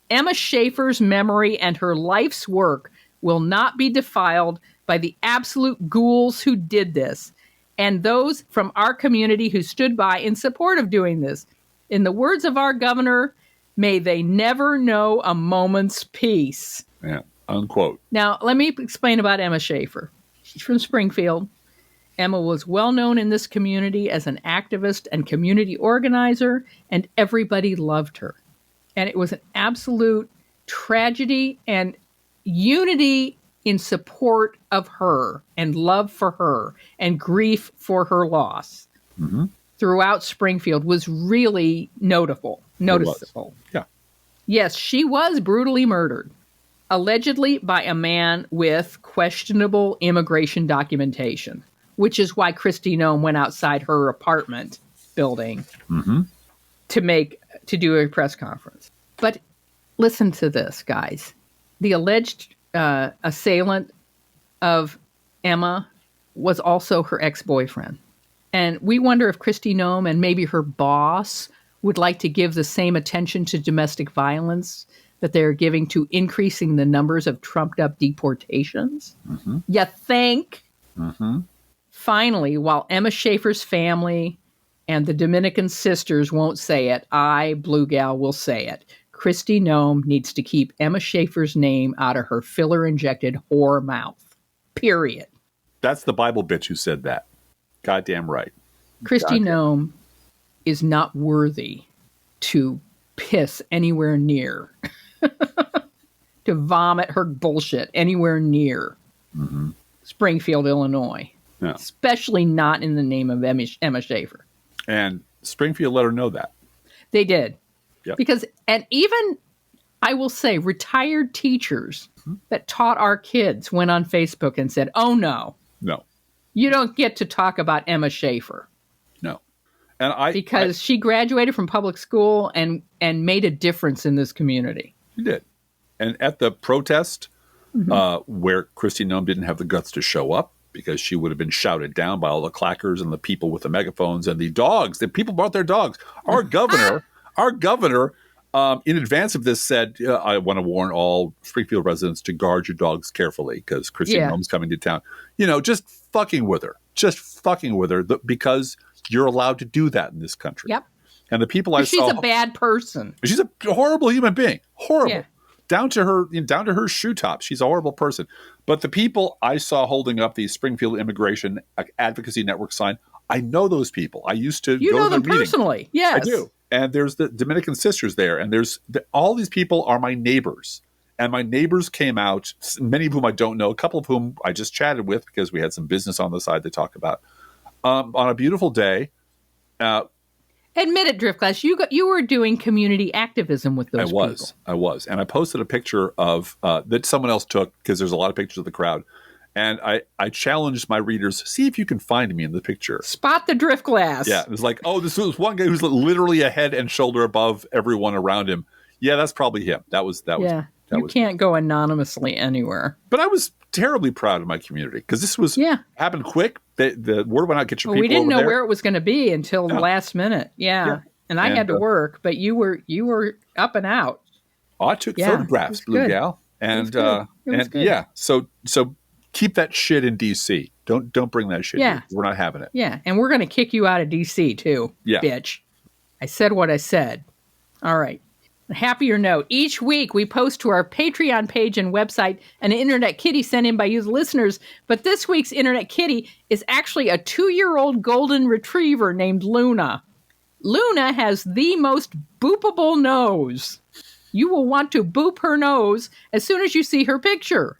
Emma Schaefer's memory and her life's work will not be defiled by the absolute ghouls who did this, and those from our community who stood by in support of doing this. In the words of our governor, may they never know a moment's peace. Yeah. Unquote. Now, let me explain about Emma Schaefer. She's from Springfield. Emma was well known in this community as an activist and community organizer, and everybody loved her. And it was an absolute tragedy and unity in support of her and love for her and grief for her loss throughout Springfield was really noticeable. Yeah. Yes, she was brutally murdered. Allegedly by a man with questionable immigration documentation, which is why Kristi Gnome went outside her apartment building to do a press conference. But listen to this, guys. The alleged assailant of Emma was also her ex-boyfriend. And we wonder if Kristi Gnome and maybe her boss would like to give the same attention to domestic violence that they're giving to increasing the numbers of trumped-up deportations. You think? Finally, while Emma Schaefer's family and the Dominican Sisters won't say it, I, Blue Gal, will say it. Kristi Gnome needs to keep Emma Schaefer's name out of her filler-injected whore mouth. Period. That's the Bible bitch who said that. Goddamn right. Kristi Gnome is not worthy to piss anywhere near, to vomit her bullshit anywhere near Springfield, Illinois. Yeah. Especially not in the name of Emma Schaefer. And Springfield let her know that. They did. Yep. Because, and even, I will say, retired teachers that taught our kids went on Facebook and said, oh, no. No. You don't get to talk about Emma Schaefer. No. And because she graduated from public school and made a difference in this community. She did. And at the protest, where Kristi Gnome didn't have the guts to show up because she would have been shouted down by all the clackers and the people with the megaphones and the dogs. The people brought their dogs. Our governor, in advance of this said, I want to warn all Springfield residents to guard your dogs carefully because Kristi Gnome's coming to town. Just fucking with her. Because you're allowed to do that in this country. Yep. And the people I saw. She's a bad person. She's a horrible human being. Horrible. Yeah. Down to her shoe top. She's a horrible person. But the people I saw holding up the Springfield Immigration Advocacy Network sign, I know those people. I used to go to their meeting. Personally. Yes. I do. And there's the Dominican sisters there. And all these people are my neighbors. And my neighbors came out, many of whom I don't know, a couple of whom I just chatted with because we had some business on the side to talk about. On a beautiful day. Admit it, Driftglass. You were doing community activism with those people. I was. And I posted a picture of that someone else took because there's a lot of pictures of the crowd. And I challenged my readers, see if you can find me in the picture. Spot the Driftglass. Yeah. It was like, oh, this was one guy who's literally a head and shoulder above everyone around him. Yeah, that's probably him. You can't go anonymously anywhere. But I was terribly proud of my community because this was happened quick. The word went out, get your people we didn't know there. where it was going to be until the last minute. Yeah. And I had to work, but you were up and out. I took photographs, Blue Gal. And so keep that shit in DC. Don't bring that shit here. We're not having it. Yeah. And we're going to kick you out of DC too, bitch. I said what I said. All right. A happier note, each week we post to our Patreon page and website an Internet Kitty sent in by you listeners, but this week's Internet Kitty is actually a 2-year-old golden retriever named Luna. Luna has the most boopable nose. You will want to boop her nose as soon as you see her picture.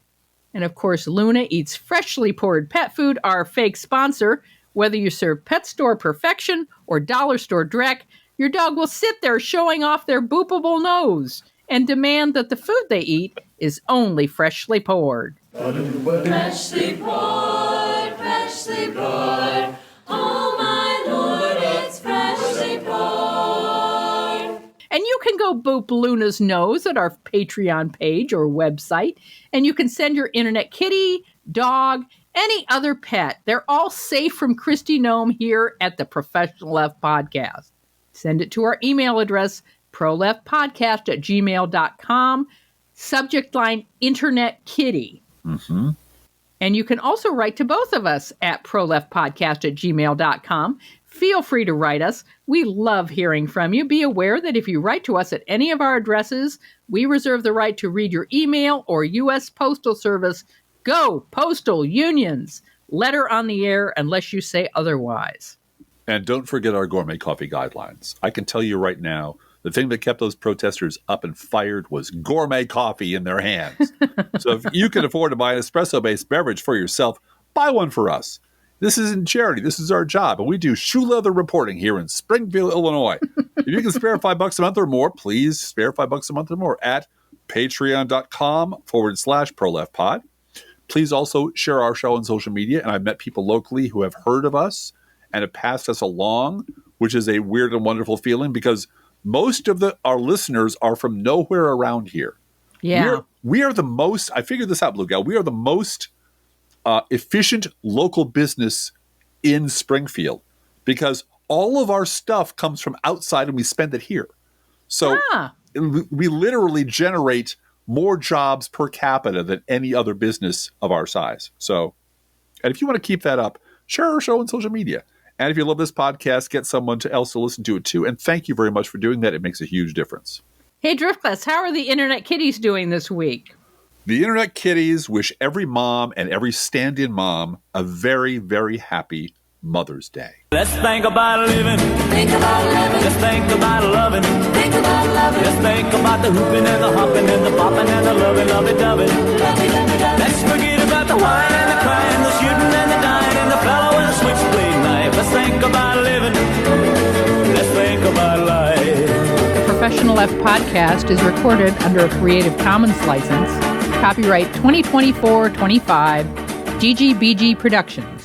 And of course, Luna eats freshly poured pet food, our fake sponsor. Whether you serve Pet Store Perfection or Dollar Store Dreck, your dog will sit there showing off their boopable nose and demand that the food they eat is only freshly poured. Freshly poured, freshly poured. Oh, my Lord, it's freshly poured. And you can go boop Luna's nose at our Patreon page or website, and you can send your Internet Kitty, dog, any other pet. They're all safe from Kristi Gnome here at the Professional Left Podcast. Send it to our email address, proleftpodcast@gmail.com, subject line Internet Kitty. Mm-hmm. And you can also write to both of us at proleftpodcast@gmail.com. Feel free to write us. We love hearing from you. Be aware that if you write to us at any of our addresses, we reserve the right to read your email or U.S. Postal Service. Go, postal unions. Letter on the air unless you say otherwise. And don't forget our gourmet coffee guidelines. I can tell you right now, the thing that kept those protesters up and fired was gourmet coffee in their hands. So if you can afford to buy an espresso-based beverage for yourself, buy one for us. This isn't charity. This is our job. And we do shoe leather reporting here in Springfield, Illinois. If you can spare $5 a month or more, please spare $5 a month or more at patreon.com/proleftpod. Please also share our show on social media. And I've met people locally who have heard of us and have passed us along, which is a weird and wonderful feeling because most of our listeners are from nowhere around here. Yeah. We are the most, I figured this out, Blue Gal, we are the most efficient local business in Springfield because all of our stuff comes from outside and we spend it here. So we literally generate more jobs per capita than any other business of our size. So, and if you want to keep that up, share our show on social media. And if you love this podcast, get someone else to listen to it too. And thank you very much for doing that. It makes a huge difference. Hey, Driftglass, how are the Internet Kitties doing this week? The Internet Kitties wish every mom and every stand-in mom a very, very happy Mother's Day. Let's think about living. Think about living. Let's think about loving. Think about loving. Let's think about the hooping and the hopping and the popping and the loving, lovey-dovey. Let's forget about the wine and the crying, the shooting and the dying and the fellow and the switchblade knife. Let's think about living. Let's think about life. Professional Left podcast is recorded under a Creative Commons license. Copyright 2024-25, GGBG Productions.